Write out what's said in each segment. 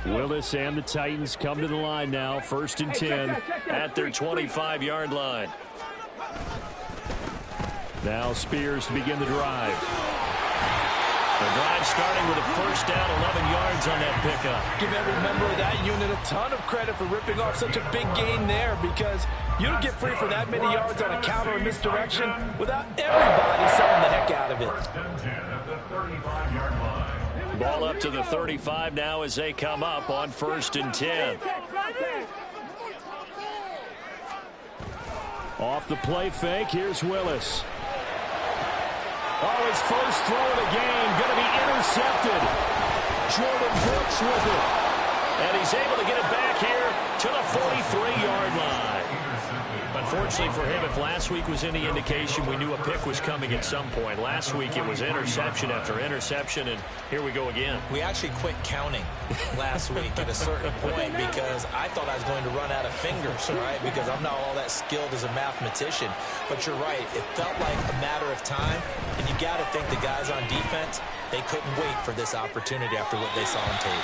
Willis and the Titans come to the line now. 1st and 10 at their 25-yard line. Now Spears to begin the drive. The drive starting with a 1st down, 11 yards on that pickup. Give every member of that unit a ton of credit for ripping off such a big gain there, because you don't get free for that many yards on a counter or misdirection without everybody selling the heck out of it. Ball up to the 35 now as they come up on 1st and 10. Off the play fake, here's Willis. Oh, his first throw of the game, going to be intercepted. Jordan Brooks with it. And he's able to get it back here to the 43-yard line. Unfortunately for him, if last week was any indication, we knew a pick was coming at some point. Last week it was interception after interception, and here we go again. We actually quit counting last week at a certain point because I thought I was going to run out of fingers, right? Because I'm not all that skilled as a mathematician. But you're right. It felt like a matter of time, and you got to think the guys on defense, they couldn't wait for this opportunity after what they saw on tape.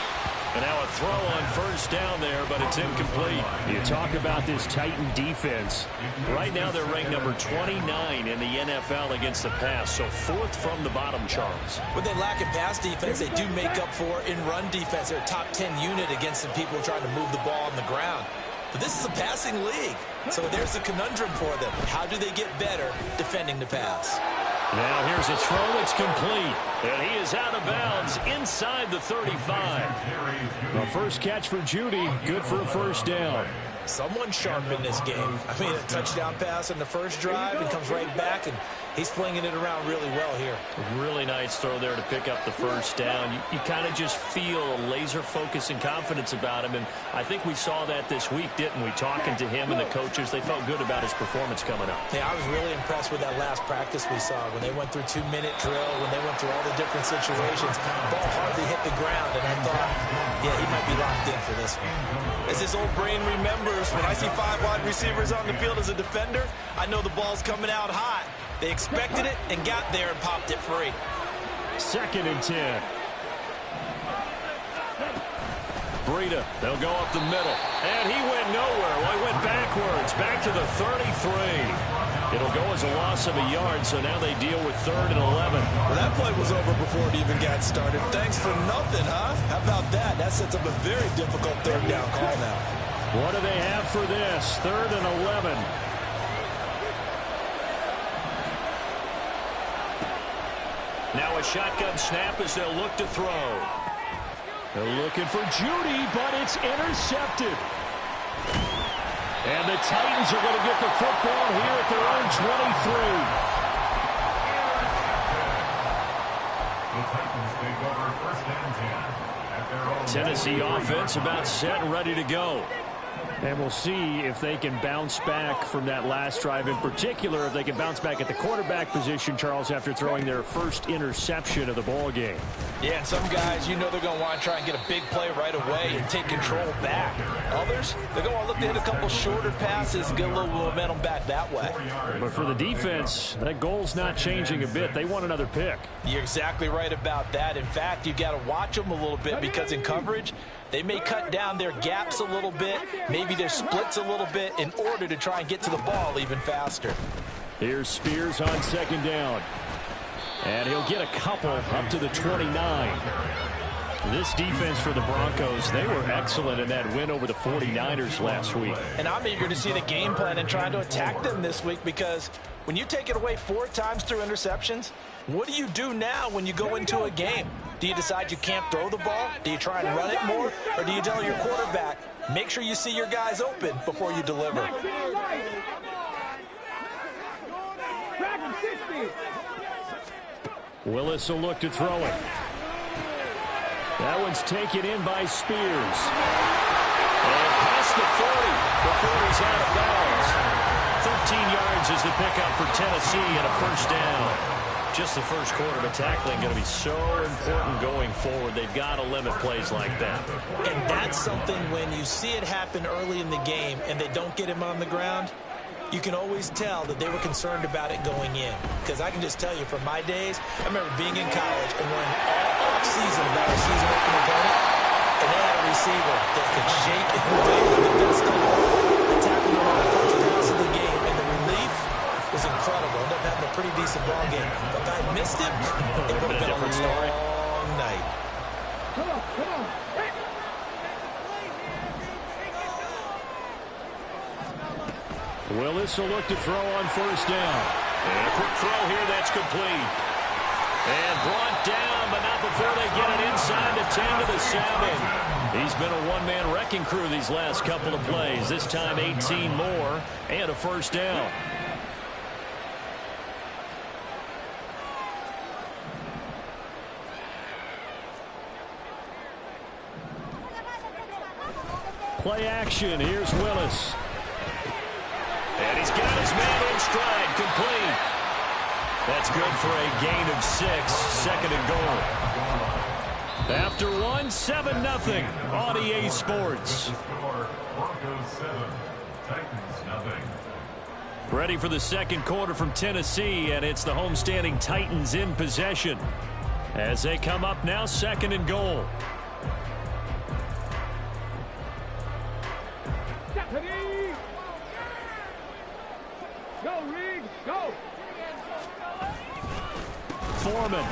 And now a throw on 1st down there, but it's incomplete. You talk about this Titan defense. Right now they're ranked number 29 in the NFL against the pass, so 4th from the bottom, Charles. When they lack in pass defense, they do make up for in run defense. They're a top 10 unit against the people trying to move the ball on the ground. But this is a passing league, so there's a conundrum for them. How do they get better defending the pass? Now here's a throw that's complete, and he is out of bounds inside the 35. The first catch for Judy, good for a 1st down. Someone sharp in this game. I mean, a touchdown pass on the first drive and comes right back, and he's flinging it around really well here. Really nice throw there to pick up the 1st down. You kind of just feel a laser focus and confidence about him, and I think we saw that this week, didn't we? Talking to him and the coaches, they felt good about his performance coming up. Yeah, I was really impressed with that last practice we saw when they went through 2-minute drill, when they went through all the different situations. Ball hardly hit the ground, and I thought, yeah, he might be locked in for this one. As his old brain remembers, when I see 5 wide receivers on the field as a defender, I know the ball's coming out hot. They expected it and got there and popped it free. 2nd and 10. Breida, they'll go up the middle. And he went nowhere. Well, he went backwards, back to the 33. It'll go as a loss of a yard, so now they deal with 3rd and 11. Well, that play was over before it even got started. Thanks for nothing, huh? How about that? That sets up a very difficult 3rd down call now. What do they have for this? 3rd and 11. Now a shotgun snap as they'll look to throw. They're looking for Judy, but it's intercepted. And the Titans are going to get the football here at their own 23. Tennessee offense about set and ready to go. And we'll see if they can bounce back from that last drive. In particular, if they can bounce back at the quarterback position, Charles, after throwing their first interception of the ball game. Yeah, and some guys, you know they're going to want to try and get a big play right away and take control back. Others, they're going to look to hit a couple shorter passes and get a little momentum back that way. But for the defense, that goal's not changing a bit. They want another pick. You're exactly right about that. In fact, you got to watch them a little bit because in coverage, they may cut down their gaps a little bit, maybe their splits a little bit in order to try and get to the ball even faster. Here's Spears on 2nd down. And he'll get a couple up to the 29. This defense for the Broncos, they were excellent in that win over the 49ers last week. And I'm eager to see the game plan and trying to attack them this week, because when you take it away 4 times through interceptions, what do you do now when you go into a game? Do you decide you can't throw the ball? Do you try and run it more? Or do you tell your quarterback, make sure you see your guys open before you deliver? Willis will look to throw it. That one's taken in by Spears. And past the 40 before he's out of bounds. 13 yards is the pickup for Tennessee and a 1st down. Just the first quarter, but tackling going to be so important going forward. They've got to limit plays like that. And that's something when you see it happen early in the game and they don't get him on the ground, you can always tell that they were concerned about it going in. Because I can just tell you from my days, I remember being in college and learning all off-season about a season-opening opponent, and they had a receiver that could shake and bake with the best of them. They tackled him on the first pass of the game, and the relief was incredible. Ended up having a pretty decent ball game. But if I missed him, it would have been a different story. Long night. Come on, come on. Willis will look to throw on first down. And a quick throw here that's complete. And brought down, but not before they get it inside the 10 to the 7. He's been a one-man wrecking crew these last couple of plays. This time 18 more and a first down. Play action. Here's Willis. And he's got his man in stride. Complete. That's good for a gain of 6. Second and goal. After 1, 7-0 on EA Sports. Ready for the second quarter from Tennessee, and it's the homestanding Titans in possession. As they come up now, second and goal. Go, Reed, go! Foreman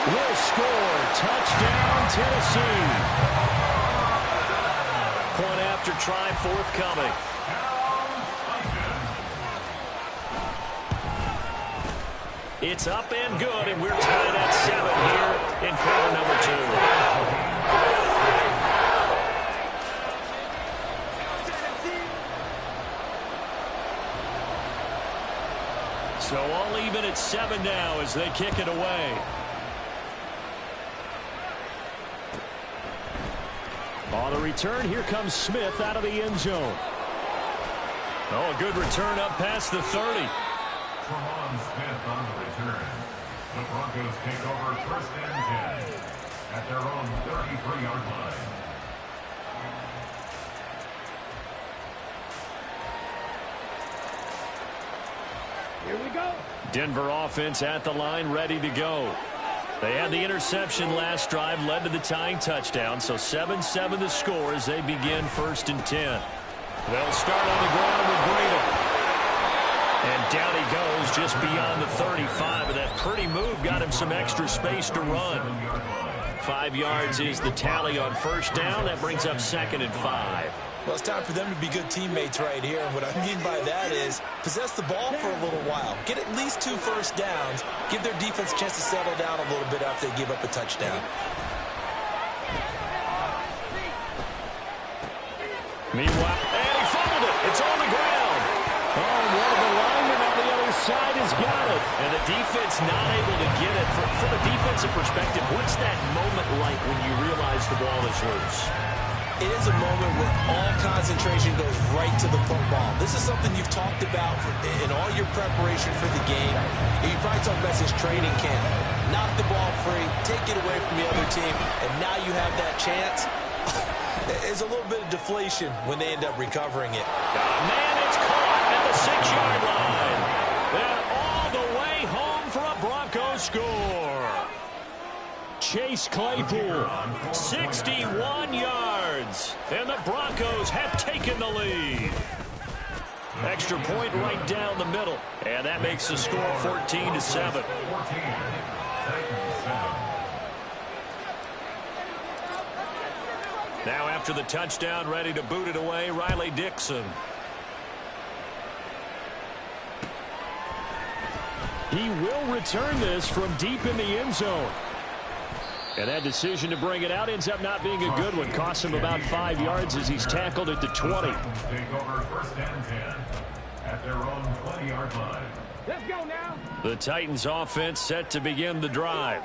will score. Touchdown, Tennessee. Point after try forthcoming. It's up and good, and we're tied at 7 here in quarter number 2. So all even at 7 now as they kick it away. On the return, here comes Smith out of the end zone. Oh, a good return up past the 30. Smith on the return. The Broncos take over first and 10 at their own 33-yard line. Here we go. Denver offense at the line, ready to go. They had the interception last drive, led to the tying touchdown, so 7-7 the score as they begin first and 10. They'll start on the ground with Breida. And down he goes just beyond the 35, and that pretty move got him some extra space to run. 5 yards is the tally on first down. That brings up second and 5. Well, it's time for them to be good teammates right here. And what I mean by that is possess the ball for a little while. Get at least 2 first downs. Give their defense a chance to settle down a little bit after they give up a touchdown. Meanwhile, and he fumbled it. It's on the ground. Oh, and one of the linemen on the other side has got it. And the defense not able to get it. From a defensive perspective, what's that moment like when you realize the ball is loose? It is a moment where all concentration goes right to the football. This is something you've talked about in all your preparation for the game. And you probably talked about since training camp. Knock the ball free, take it away from the other team, and now you have that chance. There's a little bit of deflation when they end up recovering it. Man, it's caught at the 6-yard line. And all the way home for a Broncos score. Chase Claypool, 61 yards, and the Broncos have taken the lead. Extra point right down the middle, and that makes the score 14-7. Now after the touchdown, ready to boot it away, Riley Dixon. He will return this from deep in the end zone. And that decision to bring it out ends up not being a good one. Costs him about 5 yards as he's tackled at the 20. Take over first and 10 at their own 20-yard line. Let's go now. The Titans offense set to begin the drive.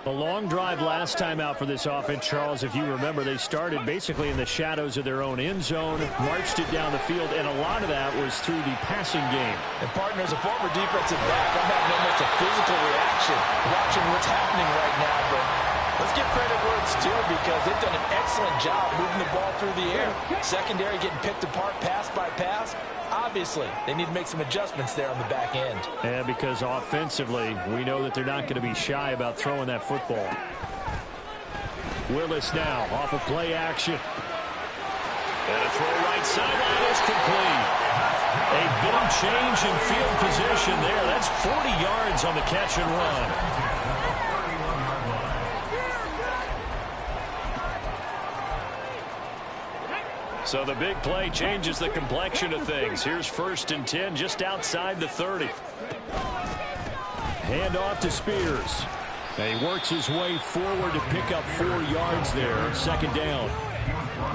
The long drive last time out for this offense, Charles, if you remember, they started basically in the shadows of their own end zone, marched it down the field, and a lot of that was through the passing game. And partner, as a former defensive back, I'm having almost a physical reaction watching what's happening right now, but let's give credit where it's due because they've done an excellent job moving the ball through the air. Secondary getting picked apart pass by pass. Obviously, they need to make some adjustments there on the back end. And because offensively, we know that they're not going to be shy about throwing that football. Willis now off of play action. And a throw right sideline is complete. A big change in field position there. That's 40 yards on the catch and run. So the big play changes the complexion of things. Here's 1st and 10 just outside the 30. Hand off to Spears. And he works his way forward to pick up 4 yards there on 2nd down.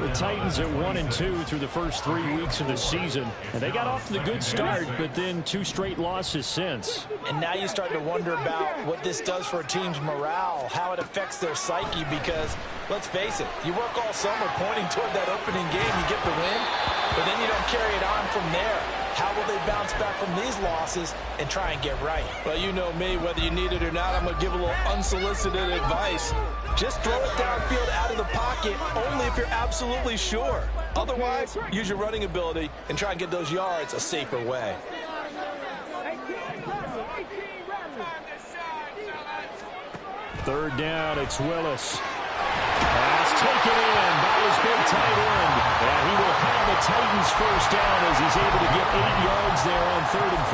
The Titans at 1-2 through the first 3 weeks of the season. And they got off to the good start, but then 2 straight losses since. And now you start to wonder about what this does for a team's morale, how it affects their psyche, because, let's face it, you work all summer pointing toward that opening game, you get the win, but then you don't carry it on from there. How will they bounce back from these losses and try and get right? Well, you know me, whether you need it or not, I'm going to give a little unsolicited advice. Just throw it downfield out of the pocket, only if you're absolutely sure. Otherwise, use your running ability and try and get those yards a safer way. 3rd down, it's Willis. Pass taken in by his big tight end. And he will have the Titans 1st down as he's able to get 8 yards there on 3rd and 5.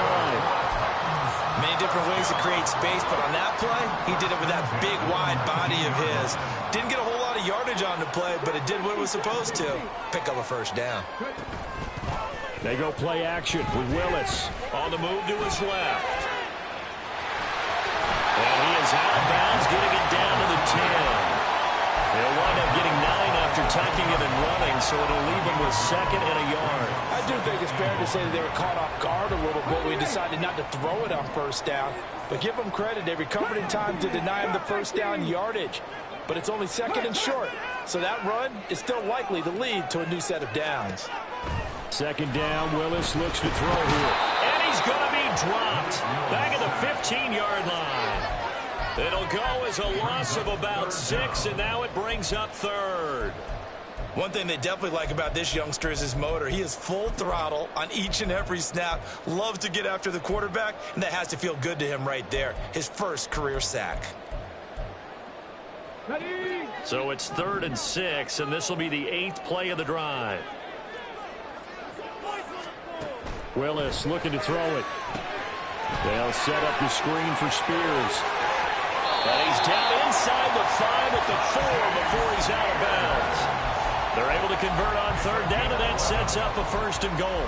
Many different ways to create space, but on that play, he did it with that big, wide body of his. Didn't get a whole lot of yardage on the play, but it did what it was supposed to. Pick up a 1st down. They go play action with Willis on the move to his left. And he is out of bounds, getting it down to the 10. He'll wind up getting 9 after tucking it and running, so it'll leave him with 2nd and a yard. I do think it's fair to say that they were caught off guard a little bit. We decided not to throw it on 1st down. But give them credit. They recovered in time to deny him the 1st down yardage. But it's only 2nd and short. So that run is still likely to lead to a new set of downs. 2nd down, Willis looks to throw here. And he's going to be dropped back at the 15-yard line. It'll go as a loss of about 6, and now it brings up 3rd. One thing they definitely like about this youngster is his motor. He is full throttle on each and every snap. Loves to get after the quarterback, and that has to feel good to him right there. His 1st career sack. So it's 3rd and 6, and this will be the 8th play of the drive. Willis looking to throw it. They'll set up the screen for Spears. And he's down inside the 5 at the 4 before he's out of bounds. They're able to convert on 3rd down, and that sets up a 1st and goal.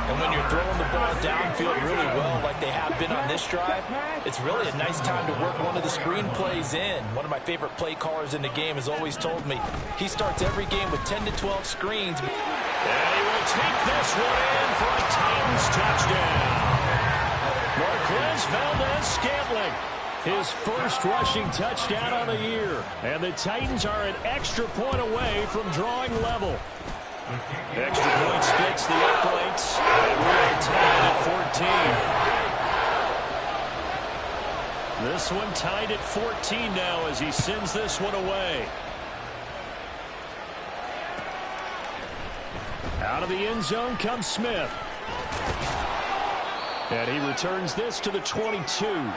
And when you're throwing the ball downfield really well like they have been on this drive, it's really a nice time to work one of the screen plays in. One of my favorite play callers in the game has always told me he starts every game with 10 to 12 screens. And he will take this one in for a Titans touchdown. Marquez Valdez-Scantling, his 1st rushing touchdown on the year. And the Titans are an extra point away from drawing level. Extra point splits the uprights. And we're tied at 14. This one tied at 14 now as he sends this one away. Out of the end zone comes Smith. And he returns this to the 22.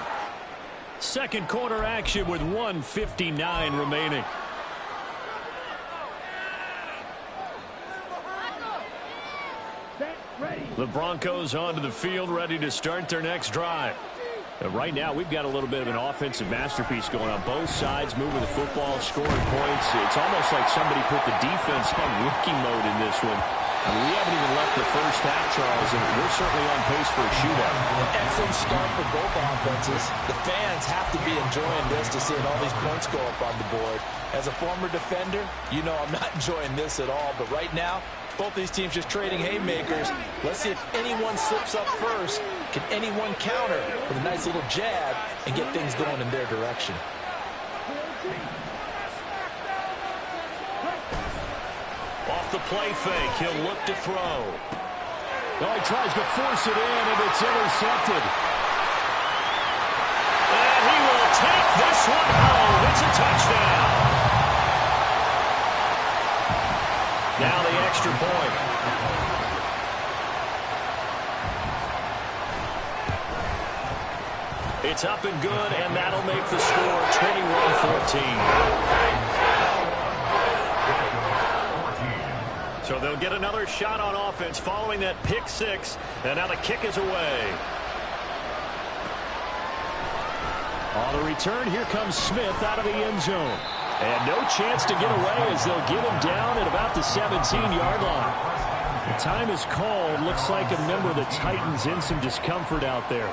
2nd quarter action with 1:59 remaining. The Broncos onto the field, ready to start their next drive. Right now, we've got a little bit of an offensive masterpiece going on. Both sides moving the football, scoring points. It's almost like somebody put the defense on rookie mode in this one. I mean, we haven't even left the 1st half, Charles, and we're certainly on pace for a shootout. An excellent start for both offenses. The fans have to be enjoying this to seeing all these points go up on the board. As a former defender, you know I'm not enjoying this at all. But right now, both these teams just trading haymakers. Let's see if anyone slips up first. Can anyone counter with a nice little jab and get things going in their direction? Off the play fake, he'll look to throw. Oh, he tries to force it in, and it's intercepted. And he will take this one home. It's a touchdown. Now the extra point. It's up and good, and that'll make the score 21-14. So they'll get another shot on offense following that pick six. And now the kick is away. On the return, here comes Smith out of the end zone. And no chance to get away as they'll get him down at about the 17-yard line. The time is called. Looks like a member of the Titans in some discomfort out there.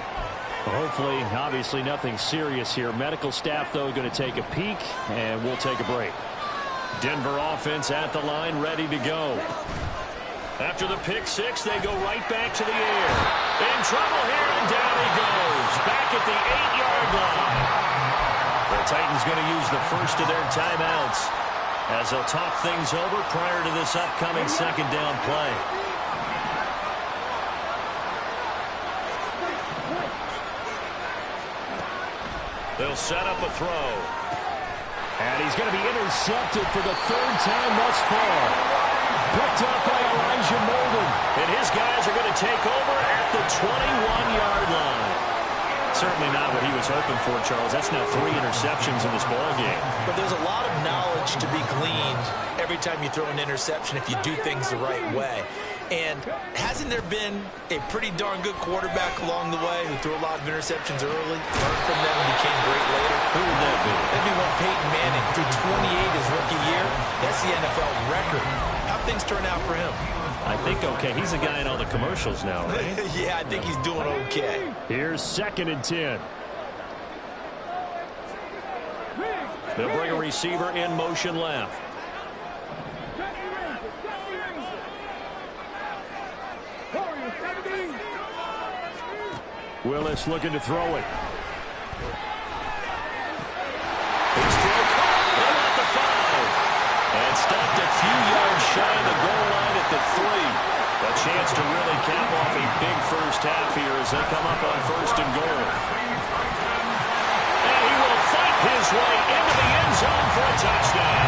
Hopefully, obviously nothing serious here. Medical staff, though, going to take a peek, and we'll take a break. Denver offense at the line, ready to go. After the pick six, they go right back to the air. In trouble here, and down he goes. Back at the 8-yard line. The Titans going to use the first of their timeouts as they'll talk things over prior to this upcoming second down play. They'll set up a throw. And he's going to be intercepted for the third time thus far. Picked up by Elijah Molden. And his guys are going to take over at the 21-yard line. Certainly not what he was hoping for, Charles. That's now 3 interceptions in this ballgame. But there's a lot of knowledge to be gleaned every time you throw an interception if you do things the right way. And hasn't there been a pretty darn good quarterback along the way who threw a lot of interceptions early, learned from them, and became great later? Who would that be? That'd be one Peyton Manning threw 28 his rookie year. That's the NFL record. How'd things turn out for him? I think okay. He's a guy in all the commercials now, right? Yeah, I think he's doing okay. Here's 2nd and 10. They'll bring a receiver in motion left. Willis looking to throw it. His throw caught at the 5. And stopped a few yards shy of the goal line at the 3. A chance to really cap off a big first half here as they come up on 1st and goal. And he will fight his way into the end zone for a touchdown.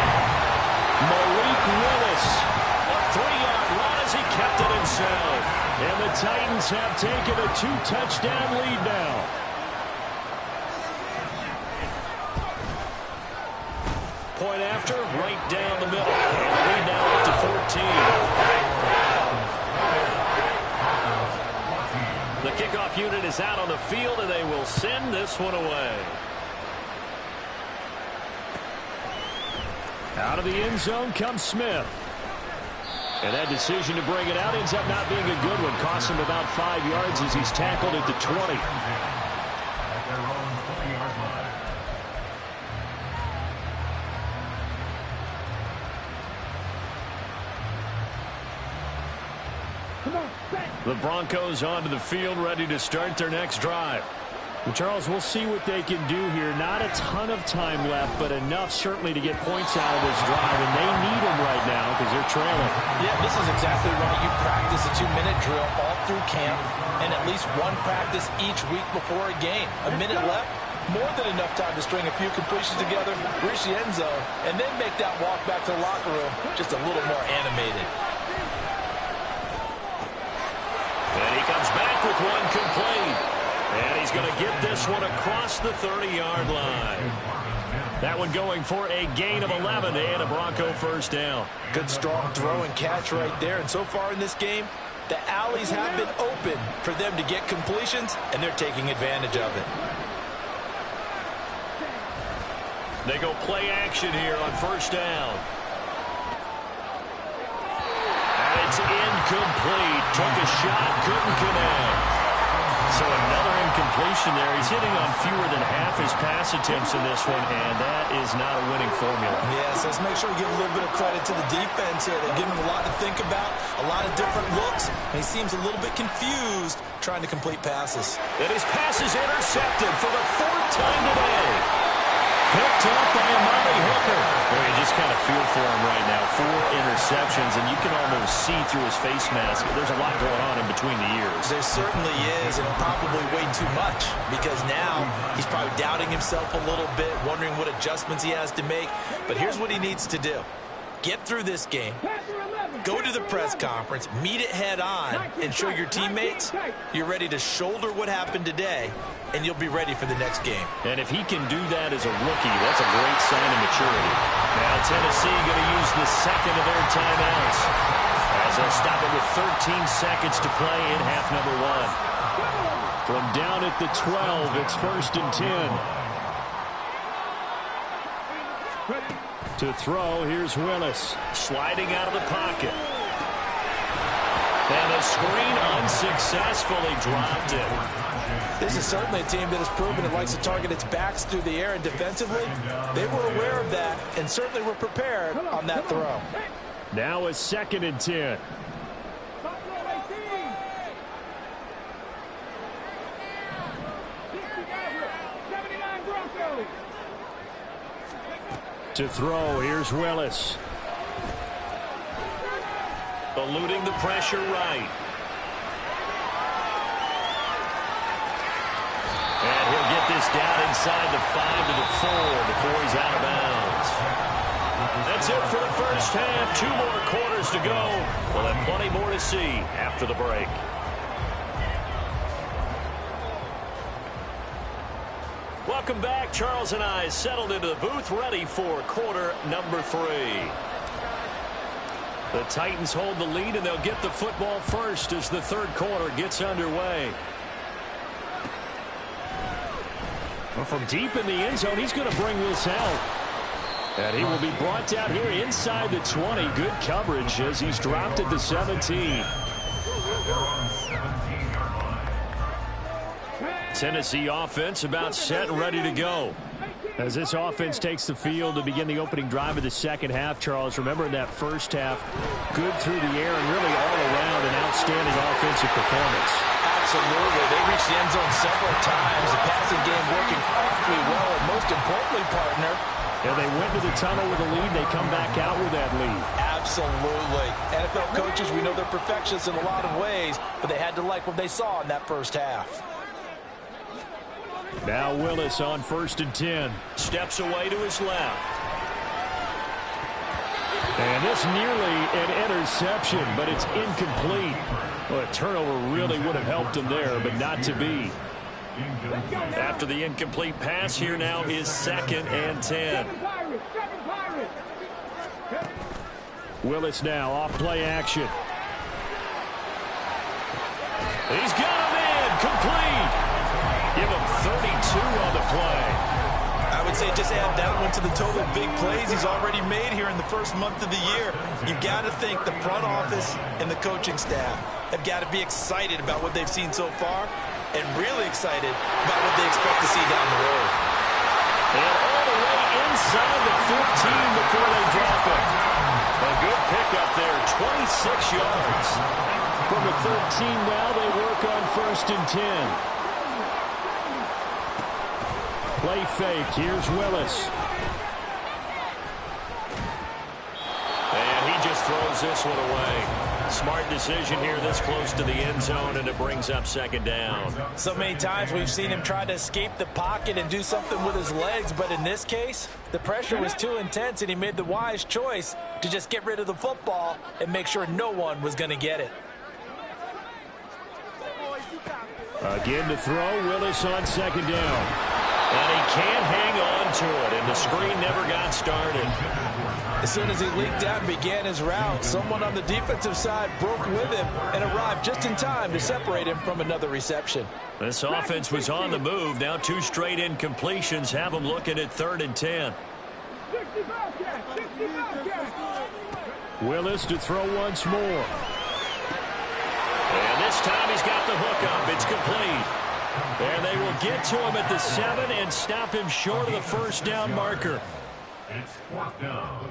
Malik Willis, a 3-yard run as he kept it himself. And the Titans have taken a 2-touchdown lead now. Point after, right down the middle. And the lead now up to 14. The kickoff unit is out on the field, and they will send this one away. Out of the end zone comes Smith. And that decision to bring it out ends up not being a good one. Costs him about 5 yards as he's tackled at the 20. At their own 20-yard line. The Broncos onto the field, ready to start their next drive. Well, Charles, we'll see what they can do here. Not a ton of time left, but enough certainly to get points out of this drive, and they need them right now because they're trailing. Yeah, this is exactly right. You practice a 2-minute drill all through camp and at least one practice each week before a game. A minute left, more than enough time to string a few completions together, reach the end zone, and then make that walk back to the locker room just a little more animated. And he comes back with one complete. And he's going to get this one across the 30-yard line. That one going for a gain of 11 and a Bronco first down. Good strong throw and catch right there. And so far in this game, the alleys have been open for them to get completions, and they're taking advantage of it. They go play action here on first down. And it's incomplete. Took a shot, couldn't connect. So another incompletion there. He's hitting on fewer than half his pass attempts in this one, and that is not a winning formula. Yes, let's make sure we give a little bit of credit to the defense here. They're giving him a lot to think about, a lot of different looks, and he seems a little bit confused trying to complete passes. And his pass is intercepted for the 4th time today. Picked up by Amari Hooker. Boy, you just kind of feel for him right now. 4 interceptions, and you can almost see through his face mask. There's a lot going on in between the ears. There certainly is, and probably way too much, because now he's probably doubting himself a little bit, wondering what adjustments he has to make. But here's what he needs to do. Get through this game, go to the press conference, meet it head on, and show your teammates you're ready to shoulder what happened today, and you'll be ready for the next game. And if he can do that as a rookie, that's a great sign of maturity. Now Tennessee going to use the second of their timeouts. as they'll stop it with 13 seconds to play in half number one. From down at the 12, it's 1st and 10. To throw, here's Willis. Sliding out of the pocket. And the screen unsuccessfully dropped it. This is certainly a team that has proven it likes to target its backs through the air, and defensively, they were aware of that and certainly were prepared on that throw. Now a 2nd and 10. To throw, here's Willis. Eluding the pressure right. And he'll get this down inside the 5 to the 4 before he's out of bounds. That's it for the first half. 2 more quarters to go. We'll have plenty more to see after the break. Welcome back. Charles and I settled into the booth, ready for quarter number 3. The Titans hold the lead, and they'll get the football first as the third quarter gets underway. Well, from deep in the end zone, he's going to bring this out. And he will be brought down here inside the 20. Good coverage as he's dropped at the 17. Tennessee offense about set and ready to go. As this offense takes the field to begin the opening drive of the second half, Charles, remember in that first half, good through the air and really all around an outstanding offensive performance. Absolutely. They reached the end zone several times. The passing game working awfully well, and most importantly, partner, and they went to the tunnel with a lead. They come back out with that lead. Absolutely. NFL coaches, we know they're perfectionists in a lot of ways, but they had to like what they saw in that first half. Now Willis on 1st and 10. Steps away to his left. And this nearly an interception, but it's incomplete. Well, a turnover really would have helped him there, but not to be. After the incomplete pass, here now is 2nd and 10. Willis now off play action. He's got him in, complete. Give him 32 on the play. I would say just add that one to the total big plays he's already made here in the first month of the year. You've got to think the front office and the coaching staff have got to be excited about what they've seen so far and really excited about what they expect to see down the road. And all the way inside the 15 before they drop it. A good pickup there, 26 yards. From the 13 now, they work on 1st and 10. Play fake. Here's Willis. And he just throws this one away. Smart decision here this close to the end zone, and it brings up 2nd down. So many times we've seen him try to escape the pocket and do something with his legs, but in this case, the pressure was too intense, and he made the wise choice to just get rid of the football and make sure no one was going to get it. Again to throw. Willis on 2nd down. And he can't hang on to it, and the screen never got started. As soon as he leaked out and began his route, someone on the defensive side broke with him and arrived just in time to separate him from another reception. This offense was on the move. Now 2 straight incompletions have them looking at 3rd and 10. Willis to throw once more. And this time he's got the hook up. It's complete. And they will get to him at the 7 and stop him short of the 1st down marker. It's 4th down.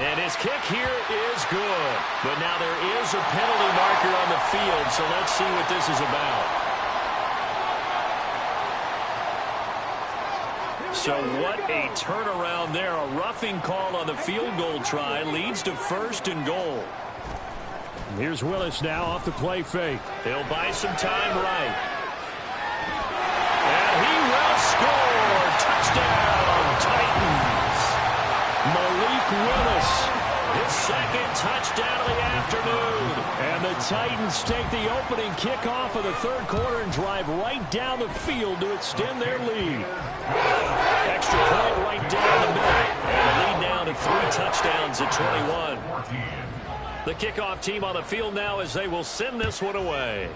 And his kick here is good. But now there is a penalty marker on the field, so let's see what this is about. So what a turnaround there. A roughing call on the field goal try leads to 1st and goal. Here's Willis now off the play fake. He'll buy some time right. And he will score. Touchdown, Titans. Malik Willis, his 2nd touchdown of the afternoon. And the Titans take the opening kickoff of the 3rd quarter and drive right down the field to extend their lead. Extra point right down the middle. And the lead now touchdowns at 21. The kickoff team on the field now as they will send this one away.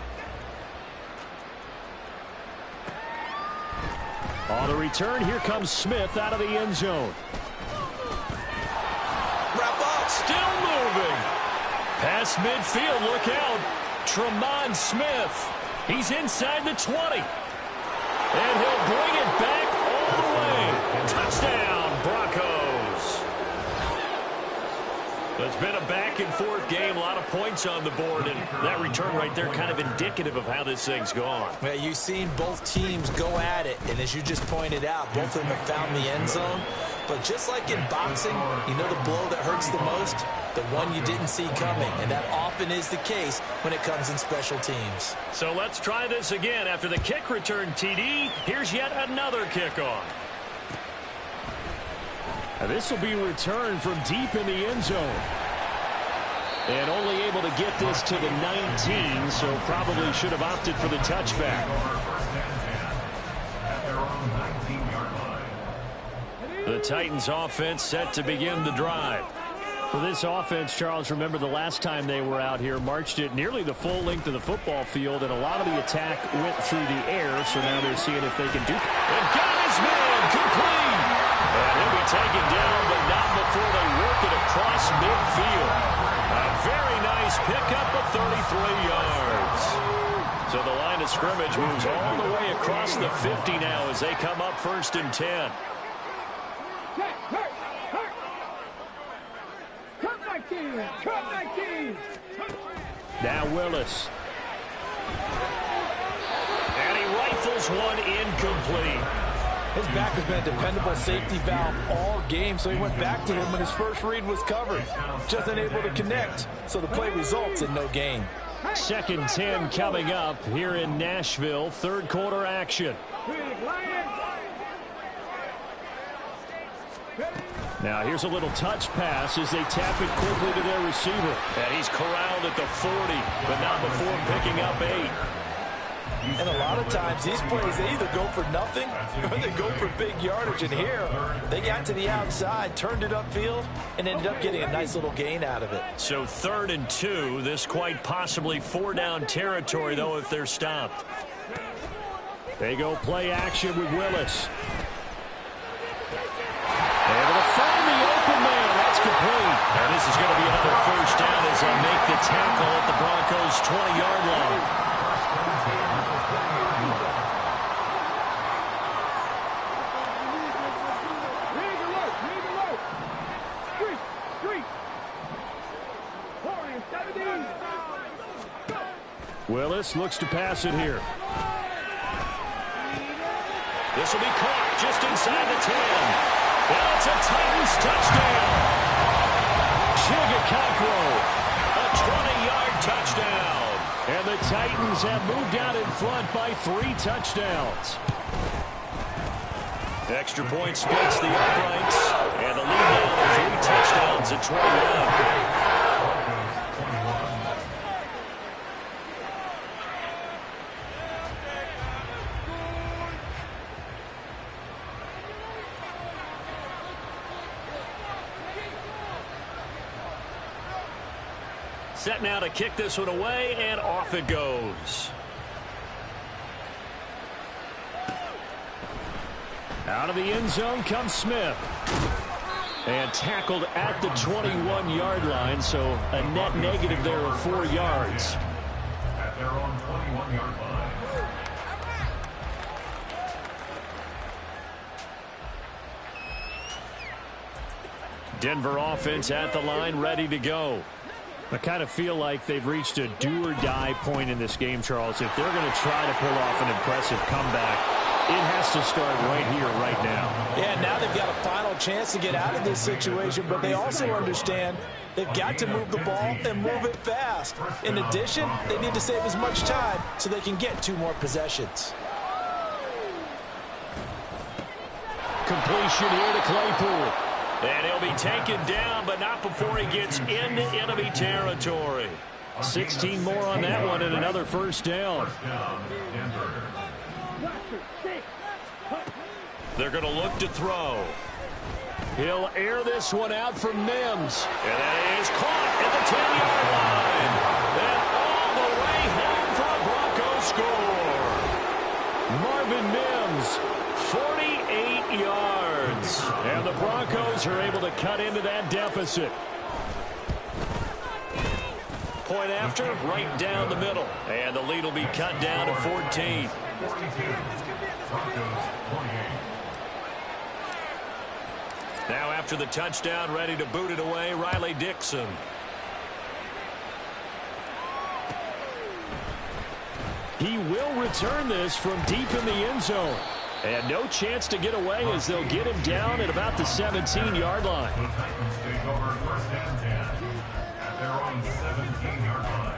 On the return, here comes Smith out of the end zone. Wrap up. Still moving. Past midfield, look out. Tremont Smith. He's inside the 20. And he'll bring it back all the way. Touchdown, Broncos. It's been a back-and-forth game, a lot of points on the board, and that return right there kind of indicative of how this thing's gone. Yeah, you've seen both teams go at it, and as you just pointed out, both of them have found the end zone. But just like in boxing, you know the blow that hurts the most? The one you didn't see coming, and that often is the case when it comes in special teams. So let's try this again. After the kick return TD, here's yet another kickoff. Now this will be returned from deep in the end zone. And only able to get this to the 19, so probably should have opted for the touchback. The Titans offense set to begin the drive. For this offense, Charles, remember the last time they were out here, marched it nearly the full length of the football field, and a lot of the attack went through the air, so now they're seeing if they can do it. And got his man complete! And he'll be taken down, but not before they work it across midfield. A very nice pickup of 33 yards. So the line of scrimmage moves all the way across the 50 now as they come up 1st and 10. Now Willis. And he rifles one incomplete. His back has been a dependable safety valve all game, so he went back to him when his first read was covered. Just unable to connect, so the play results in no gain. 2nd and 10 coming up here in Nashville. 3rd quarter action. Now here's a little touch pass as they tap it quickly to their receiver. And he's corralled at the 40, but not before picking up 8. And a lot of times these plays, they either go for nothing or they go for big yardage. And here, they got to the outside, turned it upfield, and ended up getting a nice little gain out of it. So 3rd and 2, this quite possibly 4-down territory, though, if they're stopped. They go play action with Willis. Able to find the open man. That's complete. And this is going to be another 1st down as they make the tackle at the Broncos' 20-yard line. Willis looks to pass it here. This will be caught just inside the 10. And it's a Titans touchdown. Chigakakro, a 20-yard touchdown. And the Titans have moved out in front by 3 touchdowns. Extra point splits the uprights. And the lead now to 3 touchdowns at 21. Set now to kick this one away, and off it goes. Out of the end zone comes Smith. And tackled at the 21-yard line, so a net negative there of 4 yards. At their own 21-yard line. Denver offense at the line, ready to go. I kind of feel like they've reached a do-or-die point in this game, Charles. If they're going to try to pull off an impressive comeback, it has to start right here, right now. Yeah, now they've got a final chance to get out of this situation, but they also understand they've got to move the ball and move it fast. In addition, they need to save as much time so they can get 2 more possessions. Completion here to Claypool. And he'll be taken down, but not before he gets into enemy territory. 16 more on that one and another 1st down. They're going to look to throw. He'll air this one out for Mims. And that is caught at the 10-yard line. And all the way home for a Broncos score. Marvin Mims, 48 yards. And the Broncos are able to cut into that deficit. Point after, right down the middle. And the lead will be cut down to 14. Now after the touchdown, ready to boot it away, Riley Dixon. He will return this from deep in the end zone. And no chance to get away as they'll get him down at about the 17-yard line. The Titans take over first and 10 at their own 17-yard line.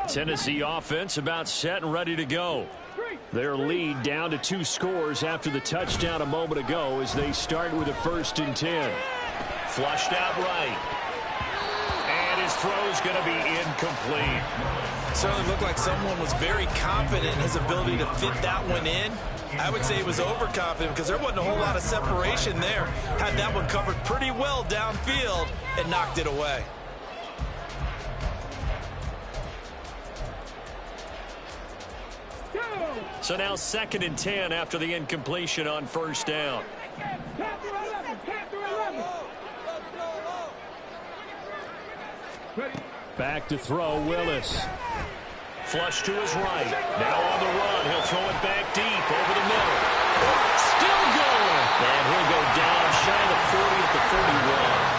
Tennessee offense about set and ready to go. Their lead down to 2 scores after the touchdown a moment ago as they start with a 1st and 10. Flushed out right. And his throw's going to be incomplete. Certainly looked like someone was very confident in his ability to fit that one in. I would say he was overconfident because there wasn't a whole lot of separation there. Had that one covered pretty well downfield and knocked it away. So now 2nd and 10 after the incompletion on 1st down. Back to throw, Willis. Flush to his right. Now on the run. He'll throw it back deep over the middle. Still going. And he'll go down shy of the 40 at the 41.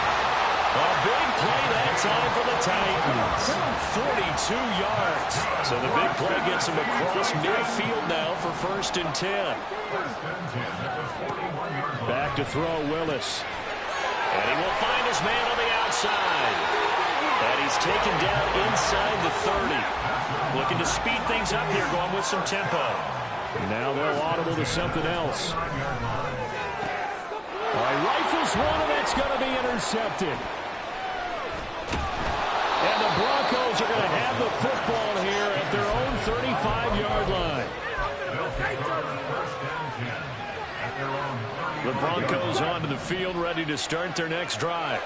A big play that time for the Titans. 42 yards. So the big play gets him across midfield now for 1st and 10. Back to throw, Willis. And he will find his man on the outside. And he's taken down inside the 30. Looking to speed things up here, going with some tempo. Now they'll audible to something else. Rifles one, and that's going to be intercepted. And the Broncos are going to have the football here at their own 35-yard line. The Broncos onto the field, ready to start their next drive.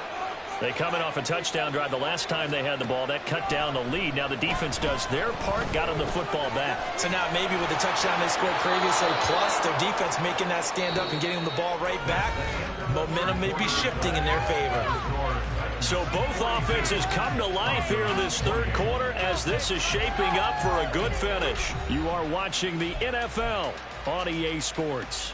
They coming off a touchdown drive the last time they had the ball. That cut down the lead. Now the defense does their part, got them the football back. So now maybe with the touchdown they scored previously, plus their defense making that stand up and getting them the ball right back, momentum may be shifting in their favor. So both offenses come to life here in this 3rd quarter as this is shaping up for a good finish. You are watching the NFL on EA Sports.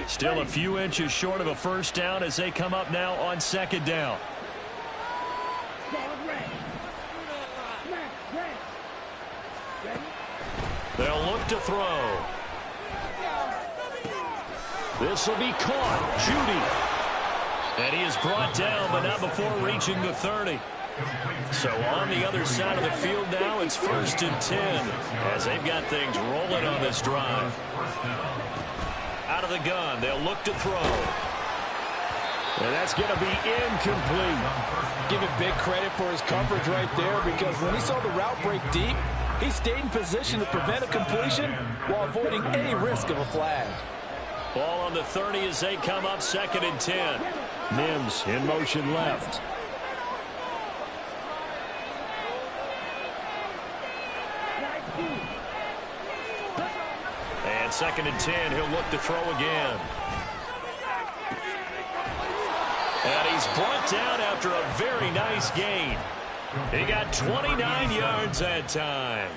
Still a few inches short of a 1st down as they come up now on 2nd down. They'll look to throw. This will be caught. Judy. And he is brought down, but not before reaching the 30. So on the other side of the field now, it's 1st and 10 as they've got things rolling on this drive. Out of the gun, they'll look to throw. And that's going to be incomplete. Give him big credit for his coverage right there because when he saw the route break deep, he stayed in position to prevent a completion while avoiding any risk of a flag. Ball on the 30 as they come up 2nd and 10. Mims in motion left. And 2nd and 10, he'll look to throw again. And he's brought down after a very nice gain. He got 29 yards that time.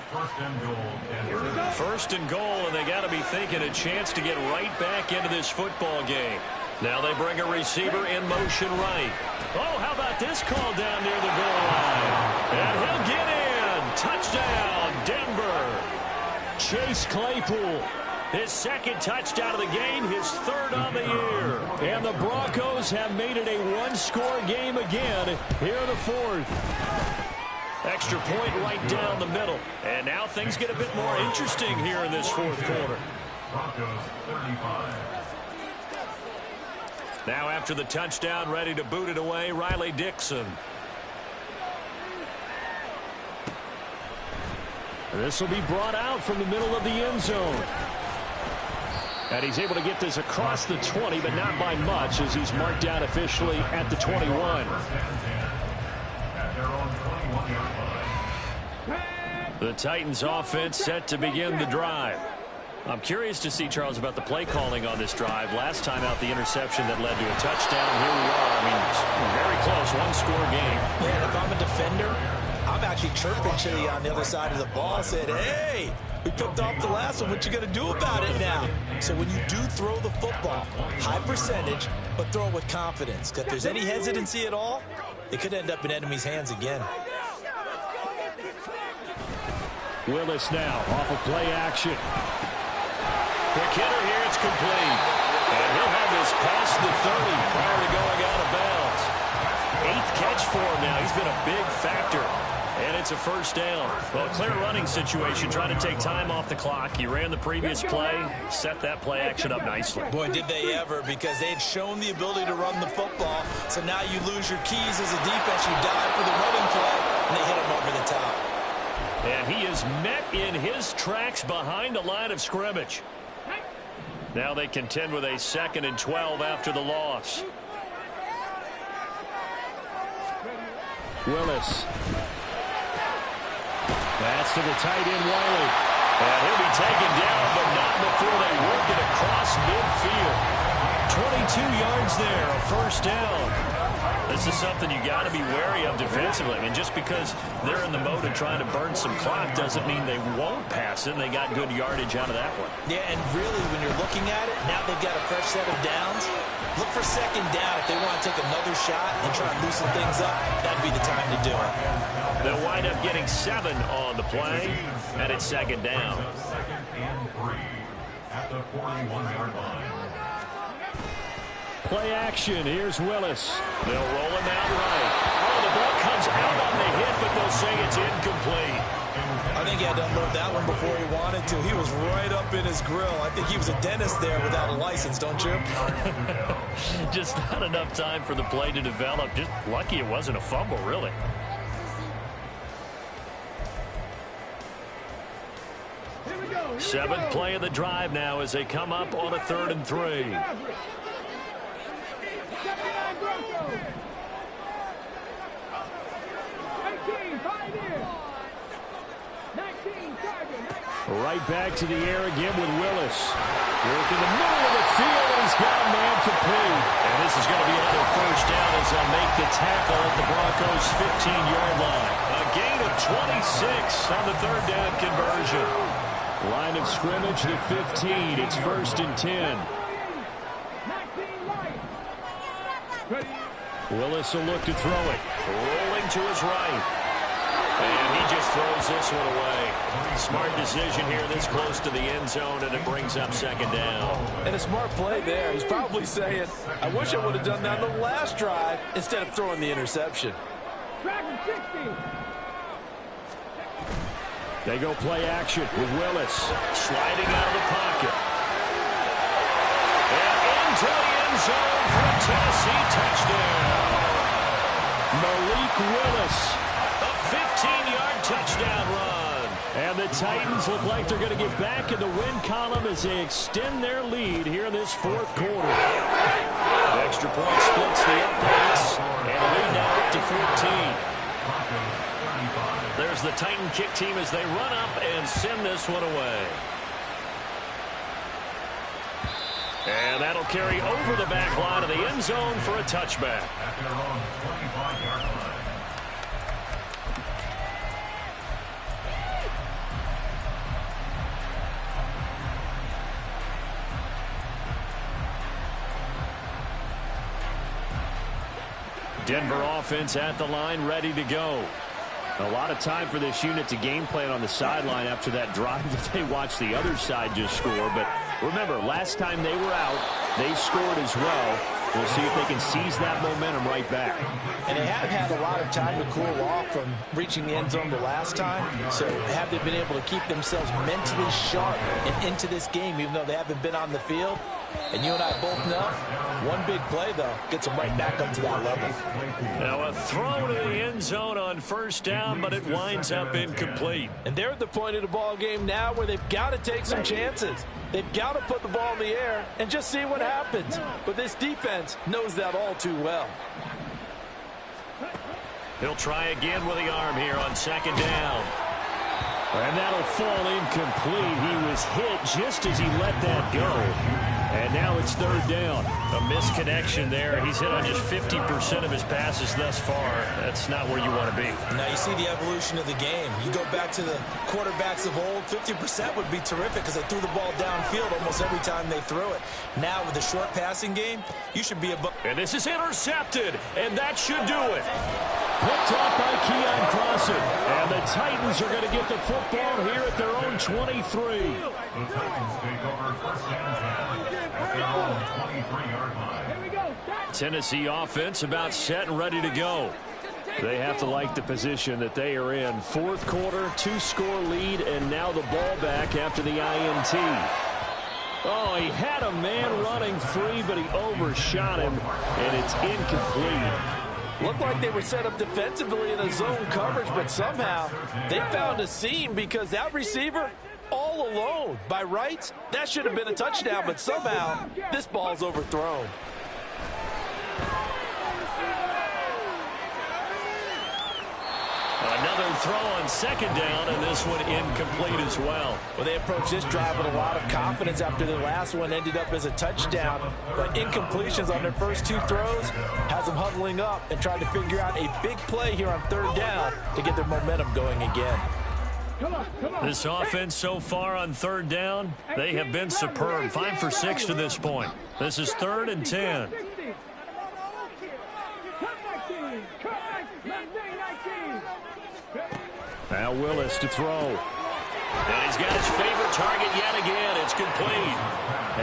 1st and goal, and they got to be thinking a chance to get right back into this football game. Now they bring a receiver in motion right. Oh, how about this call down near the goal line? And he'll get in. Touchdown, Denver. Chase Claypool. His 2nd touchdown of the game, his 3rd on the year. And the Broncos have made it a 1-score game again here in the 4th. Extra point right down the middle. And now things get a bit more interesting here in this 4th quarter. Broncos 35. Now after the touchdown, ready to boot it away, Riley Dixon. This will be brought out from the middle of the end zone. And he's able to get this across the 20, but not by much, as he's marked down officially at the 21. The Titans offense set to begin the drive. I'm curious to see, Charles, about the play calling on this drive. Last time out, the interception that led to a touchdown. Here we are. I mean, very close, one-score game. Man, if I'm a defender, I'm actually chirping Chili on the other side of the ball, said, hey, we picked off the last one. What you going to do about it now? So when you do throw the football, high percentage, but throw it with confidence. If there's any hesitancy at all, it could end up in enemy's hands again. Willis now off of play action. Quick hitter here, it's complete. And he'll have this past the 30 prior to going out of bounds. 8th catch for him now. He's been a big factor. And it's a first down. Well, a clear running situation, trying to take time off the clock. He ran the previous play, set that play action up nicely. Boy, did they ever, because they had shown the ability to run the football. So now you lose your keys as a defense. You dive for the running play, and they hit him over the top. And he is met in his tracks behind the line of scrimmage. Now they contend with a 2nd and 12 after the loss. Willis. That's to the tight end, Wiley. And he'll be taken down, but not before they work it across midfield. 22 yards there, a first down. This is something you got to be wary of defensively. I mean, just because they're in the mode of trying to burn some clock doesn't mean they won't pass it. And they got good yardage out of that one. Yeah, and really, when you're looking at it, now they've got a fresh set of downs. Look for 2nd down. If they want to take another shot and try and loosen things up, that'd be the time to do it. They'll wind up getting 7 on the play, and it's 2nd down. 2nd and 3 at the 41-yard line. Play action. Here's Willis. They'll roll him out right. Oh, the ball comes out on the hit, but they'll say it's incomplete. I think he had to unload that one before he wanted to. He was right up in his grill. I think he was a dentist there without a license, don't you? Just not enough time for the play to develop. Just lucky it wasn't a fumble, really. Here we go. 7th play of the drive now as they come up on a 3rd and 3. 79 Broncos. 18, 5 in. 19, target. Right back to the air again with Willis. Work in the middle of the field, and he's got a man complete. And this is going to be another first down as they'll make the tackle at the Broncos' 15-yard line. A gain of 26 on the 3rd down conversion. Line of scrimmage, the 15. It's 1st and 10. Willis will look to throw it. Rolling to his right. And he just throws this one away. Smart decision here this close to the end zone, and it brings up 2nd down. And a smart play there. He's probably saying, I wish I would have done that on the last drive instead of throwing the interception. Dragon 60. They go play action with Willis sliding out of the pocket. And into the end zone for a Tennessee touchdown. Malik Willis, a 15-yard touchdown run. And the Titans look like they're going to get back in the win column as they extend their lead here in this 4th quarter. The extra point splits the uprights, and lead now up to 14. There's the Titan kick team as they run up and send this one away. And that'll carry over the back line of the end zone for a touchback. At their own 25-yard line. Denver offense at the line, ready to go. A lot of time for this unit to game plan on the sideline after that drive that they watched the other side just score. But remember, last time they were out, they scored as well. We'll see if they can seize that momentum right back. And they haven't had a lot of time to cool off from reaching the end zone the last time. So have they been able to keep themselves mentally sharp and into this game, even though they haven't been on the field? And you and I both know, one big play, though, gets them right back up to that level. Now a throw to the end zone on first down, but it winds up incomplete. And they're at the point of the ball game now where they've got to take some chances. They've got to put the ball in the air and just see what happens. But this defense knows that all too well. He'll try again with the arm here on second down. And that'll fall incomplete. He was hit just as he let that go. And now it's third down. A misconnection there. He's hit on just 50% of his passes thus far. That's not where you want to be. Now you see the evolution of the game. You go back to the quarterbacks of old, 50% would be terrific because they threw the ball downfield almost every time they threw it. Now with the short passing game, you should be above. And this is intercepted, and that should do it. Picked off by Keon Crossen. And the Titans are going to get the football here at their own 23. The Titans take over first and 10 at their own 23-yard line. Tennessee offense about set and ready to go. They have to like the position that they are in. Fourth quarter, 2-score lead, and now the ball back after the INT. Oh, he had a man running free, but he overshot him, and it's incomplete. Looked like they were set up defensively in a zone coverage, but somehow they found a seam because that receiver all alone. By rights, that should have been a touchdown, but somehow this ball's overthrown. Another throw on second down, and this one incomplete as well. Well, they approached this drive with a lot of confidence after the last one ended up as a touchdown. But incompletions on their first two throws has them huddling up and trying to figure out a big play here on third down to get their momentum going again. This offense so far on third down, they have been superb. 5 for 6 to this point. This is 3rd and 10. Now Willis to throw. And he's got his favorite target yet again. It's complete.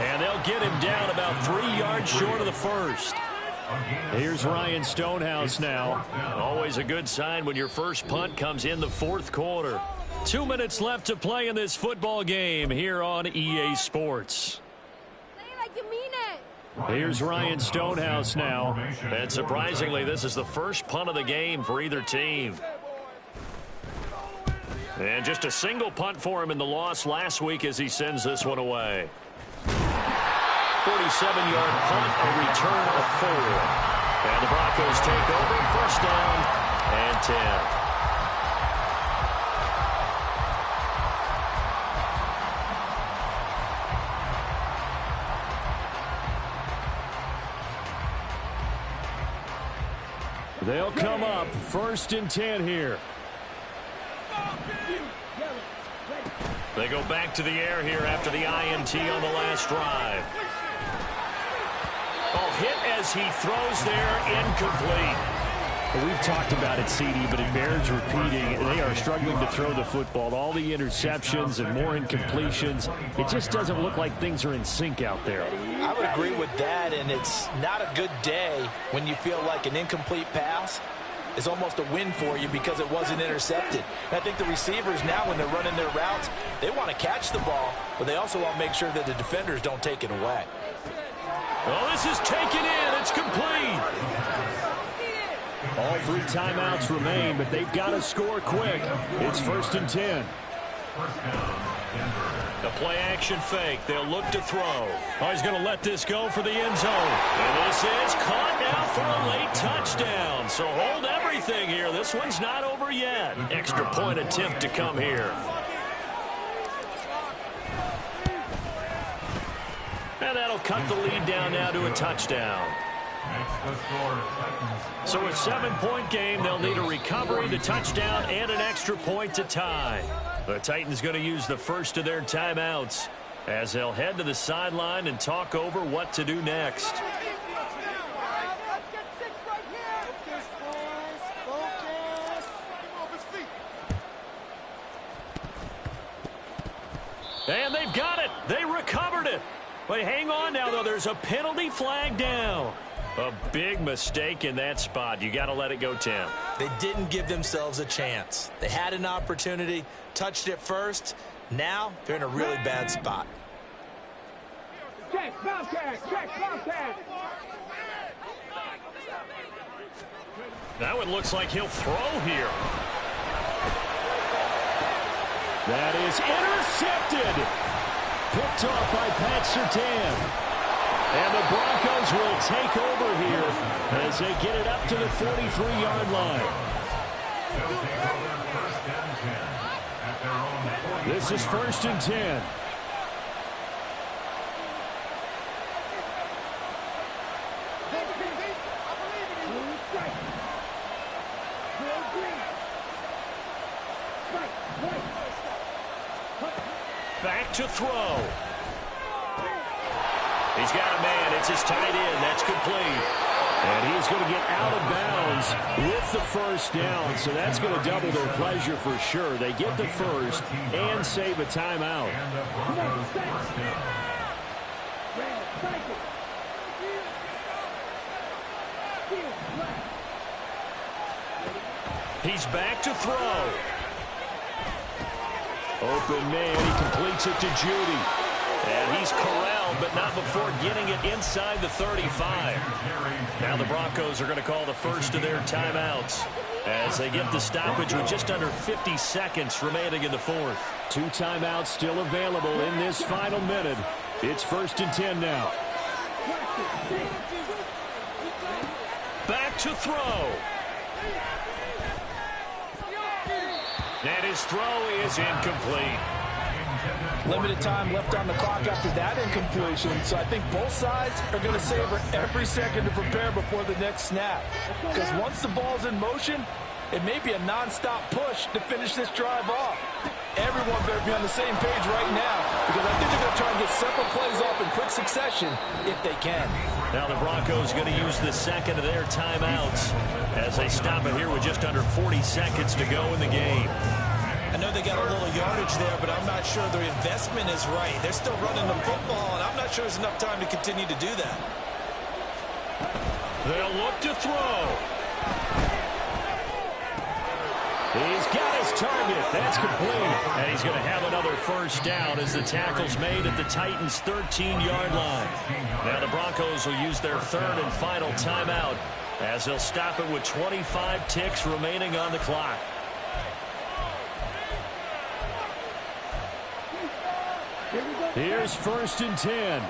And they'll get him down about 3 yards short of the first. Here's Ryan Stonehouse now. Always a good sign when your first punt comes in the fourth quarter. 2 minutes left to play in this football game here on EA Sports. Play like you mean it. Here's Ryan Stonehouse now. And surprisingly, this is the first punt of the game for either team. And just a single punt for him in the loss last week as he sends this one away. 47-yard punt, a return of 4. And the Broncos take over, first down and 10. They'll come up, 1st and 10 here. They go back to the air here after the INT on the last drive. Oh, hit as he throws there, incomplete. Well, we've talked about it, CD, but it bears repeating. They are struggling to throw the football. All the interceptions and more incompletions. It just doesn't look like things are in sync out there. I would agree with that, and it's not a good day when you feel like an incomplete pass is almost a win for you because it wasn't intercepted. And I think the receivers now, when they're running their routes, they want to catch the ball, but they also want to make sure that the defenders don't take it away. Well, this is taken in. It's complete. All 3 timeouts remain, but they've got to score quick. It's 1st and 10. The play-action fake. They'll look to throw. Oh, he's going to let this go for the end zone. And this is caught now for a late touchdown. So hold everything here. This one's not over yet. Extra point attempt to come here. And that'll cut the lead down now to a touchdown. So a 7-point game. They'll need a recovery, the touchdown, and an extra point to tie. The Titans going to use the first of their timeouts as they'll head to the sideline and talk over what to do next. And they've got it. They recovered it. But hang on now, though. There's a penalty flag down. A big mistake in that spot. You got to let it go, Tim. They didn't give themselves a chance. They had an opportunity, touched it first. Now they're in a really bad spot. Check, Bobcat. Check, Bobcat. That one looks like he'll throw here. That is intercepted. Picked off by Pat Surtain. And the Broncos will take over here as they get it up to the 43-yard line. This is 1st and 10. Back to throw. He's got a man. It's his tight end. That's complete. And he's going to get out of bounds with the first down. So that's going to double their pleasure for sure. They get the first and save a timeout. He's back to throw. Open man. He completes it to Judy. And he's corralled, but not before getting it inside the 35. Now the Broncos are going to call the first of their timeouts as they get the stoppage with just under 50 seconds remaining in the fourth. 2 timeouts still available in this final minute. It's 1st and 10 now. Back to throw. And his throw is incomplete. Limited time left on the clock after that incompletion, so I think both sides are going to savor every second to prepare before the next snap. Because once the ball's in motion, it may be a non-stop push to finish this drive off. Everyone better be on the same page right now, because I think they're going to try and get several plays off in quick succession if they can. Now the Broncos going to use the second of their timeouts as they stop it here with just under 40 seconds to go in the game. I know they got a little yardage there, but I'm not sure their investment is right. They're still running the football, and I'm not sure there's enough time to continue to do that. They'll look to throw. He's got his target. That's complete. And he's going to have another first down as the tackle's made at the Titans' 13-yard line. Now the Broncos will use their third and final timeout as they'll stop it with 25 ticks remaining on the clock. Here's 1st and 10.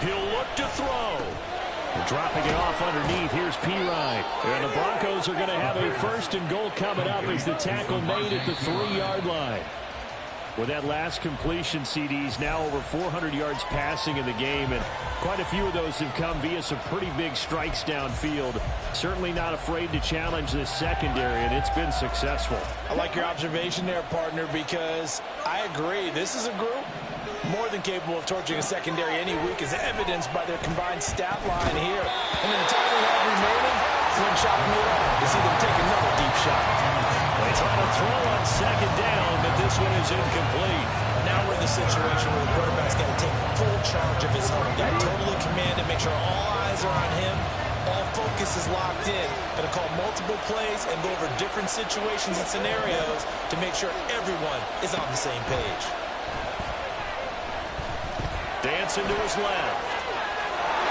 He'll look to throw. Dropping it off underneath. Here's Pirine. And the Broncos are going to have a 1st and goal coming up as the tackle made at the 3-yard line. With that last completion, CDs now over 400 yards passing in the game, and quite a few of those have come via some pretty big strikes downfield. Certainly not afraid to challenge this secondary, and it's been successful. I like your observation there, partner, because I agree. This is a group more than capable of torching a secondary any week, as evidenced by their combined stat line here. And in the time we have remaining, one shot me at all to see them take another deep shot. They try to throw on 2nd down, but this one is incomplete. Now we're in the situation where the quarterback's got to take full charge of his own. Got to totally command it, make sure all eyes are on him. All focus is locked in. Going to call multiple plays and go over different situations and scenarios to make sure everyone is on the same page. Dancing to his left.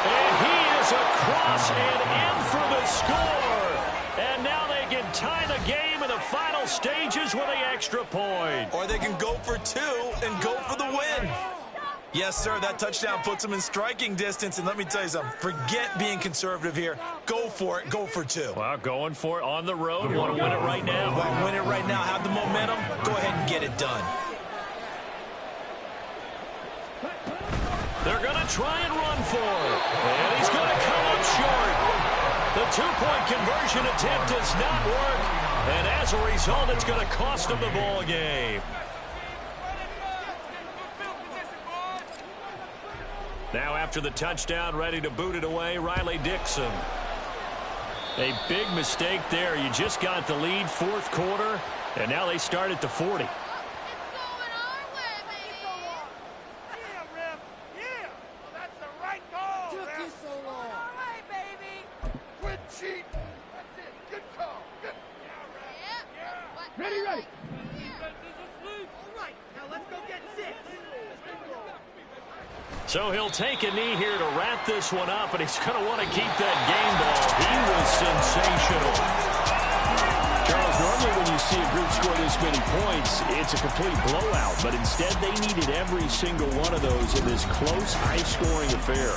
And he is across and in for the score. And now they can tie the game in the final stages with the extra point. Or they can go for 2 and go for the win. Yes, sir, that touchdown puts them in striking distance. And let me tell you something, forget being conservative here. Go for it, go for 2. Well, going for it on the road. Want to win it right now. Want to win it right now, have the momentum, go ahead and get it done. They're going to try and run for it. And he's going to come up short. The 2-point conversion attempt does not work. And as a result, it's going to cost them the ball game. Now after the touchdown, ready to boot it away, Riley Dixon. A big mistake there. You just got the lead, 4th quarter, and now they start at the 40. So he'll take a knee here to wrap this one up, and he's going to want to keep that game ball. He was sensational. Charles, normally when you see a group score this many points, it's a complete blowout. But instead, they needed every single one of those in this close, high-scoring affair.